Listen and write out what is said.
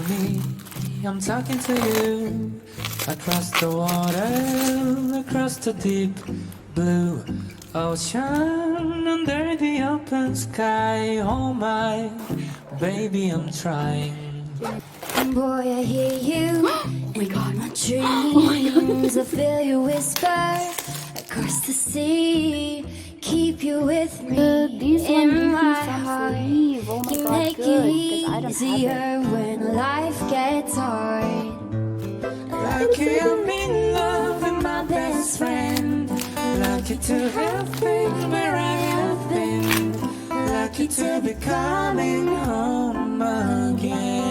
me, I'm talking to you. Across the water, across the deep blue ocean, under the open sky. Oh my, baby, I'm trying. Boy, I hear you. In my dreams, I feel you whisper across the sea. Keep you with me This one gives in me my some heart. sleeve. Oh my You god, make good, it because I don't easier have it. when life gets hard. Lucky I'm in love with my best friend. Lucky to have been where I have been. Lucky to be coming home again.